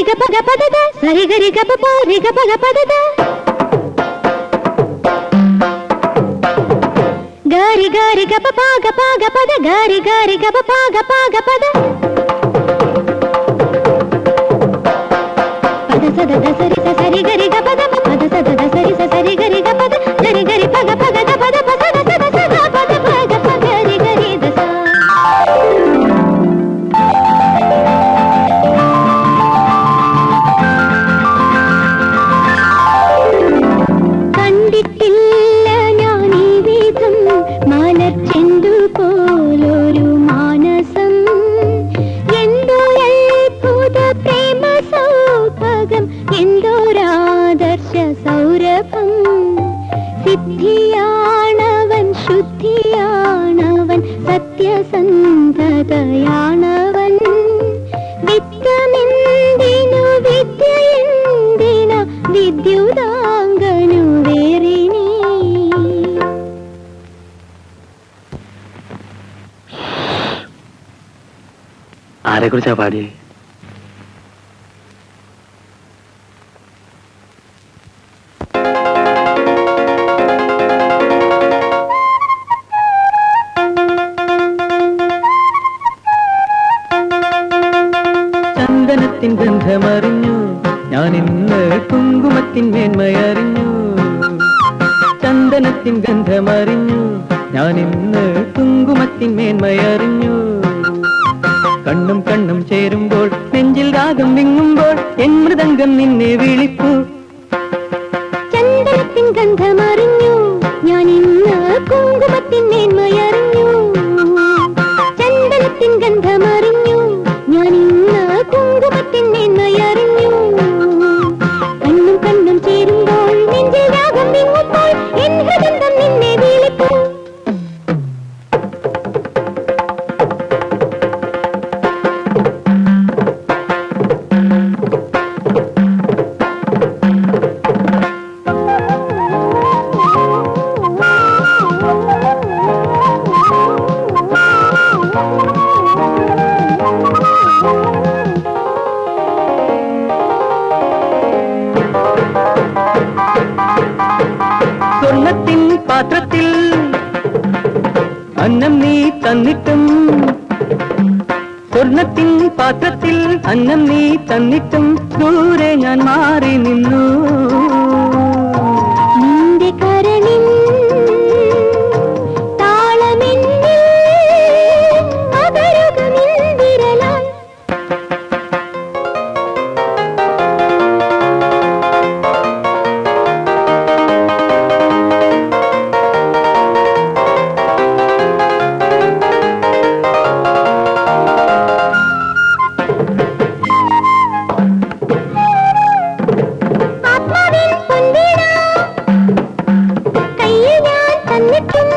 ಗ ಪ ಗ ಪದ ದ ಸರಿ ಗರಿ ಗ ಪ ಪ ರಿ ಗ ಪ ಗ ಪದ ದ ಗರಿ ಗರಿ ಗ ಪ ಪ ಗ ಪದ ಗರಿ ಗರಿ ಗ ಪ ಗ ಪದ ಪದ ಸದ ದ ಸರಿ ಸ ಸರಿ ಗರಿ ಗ ಪದ ಪದ ಸದ ದ ಸರಿ ಸ ಸರಿ ಗರಿ ಗ ಪದ ಗರಿ ಗರಿ ಪ ಗ ದ ಪದ ಪ ಸದ ಸದ ಸದ ಪದ ಪ ಗ ಗರಿ ಗರಿ ದ ಸ കണ്ടിട്ടില്ല ഞാൻ ഈ വിധം മലർച്ചെണ്ടു പോലൊരു മാനസം എന്തൊരത്ഭുത പ്രേമ സൗഭഗം എന്തൊരാദർശ സൗരഭം സിദ്ധിയാണവൻ ശുദ്ധിയാണവൻ സത്യസന്ധതയാണവൻ വിത്തമെന്തിനു വിദ്യയെന്തിന വിദ്യുതാംഗനു വേറിനി ആരെക്കുറിച്ചാ പാടിയേ? ചന്ദനത്തിൻ ഗന്ധമറിഞ്ഞു ഞാൻ ഇന്ന് കുങ്കുമത്തിൻ മേന്മയറിഞ്ഞു ചന്ദനത്തിൻ ഗന്ധമറിഞ്ഞു ഞാൻ ഇന്ന് കുങ്കുമത്തിൻ മേന്മയറിഞ്ഞു കണ്ണും കണ്ണും ചേരുമ്പോൾ നെഞ്ചിൽ രാഗം വിങ്ങുമ്പോൾ എൻ മൃദംഗം നിന്നെ വിളിപ്പു ചന്ദനത്തിൻ ഗന്ധമറിഞ്ഞു ഞാൻ ഇന്ന് കുങ്കുമത്തിൻ മേന്മയറിഞ്ഞു ചന്ദനത്തിൻ ഗന്ധമറിഞ്ഞു ഞാൻ ഇന്ന് കുങ്കുമത്തിൻ മേന്മയറിഞ്ഞു കണ്ണും കണ്ണും ചേരുമ്പോൾ നെഞ്ചിൽ രാഗം വിങ്ങുമ്പോൾ എൻ ഹൃദയം നിന്നെ വിളിപ്പു സ്വർണത്തിൻ പാത്രത്തിൽ അന്നം നീ തന്നിട്ടും സ്വർണത്തിൻ പാത്രത്തിൽ അന്നം നീ തന്നിട്ടും ദൂരെ ഞാൻ മാറി നിന്നു നിന്റെ കരളിൽ താളമെന്നിൽ പകരുകനിൻ വിരലാൽ ആത്മാവിൻ പൊൻവീണ കയ്യിൽ ഞാൻ തന്നിട്ടും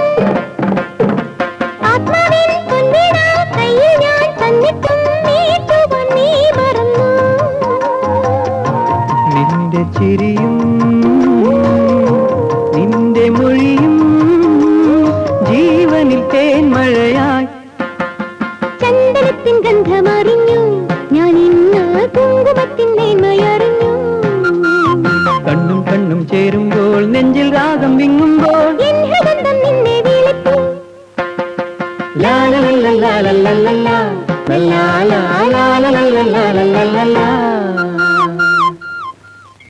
ആത്മാവിൻ പൊൻവീണ കയ്യിൽ ഞാൻ തന്നിട്ടും നീട്ടുവാൻ നീ മറന്നു നിന്റെ ചിരിയും നിന്റെ മൊഴിയും ജീവനിൽ തേൻമഴയായി ചന്ദനത്തിൻ ഗന്ധമറിഞ്ഞു ഞാൻ ഇന്ന് കുങ്കുമത്തിൻ മേന്മയറിഞ്ഞു കണ്ണും കണ്ണും ചേരുമ്പോൾ നെഞ്ചിൽ രാഗം വിങ്ങുമ്പോൾ എൻ ഹൃദയം നിന്നെ വിളിപ്പു ലാ ലാ ലാ ലാ ലാ ലാ ലാ ലാ ലാ ലാ ലാ ലാ ലാ ലാ ലാ ലാ ലാ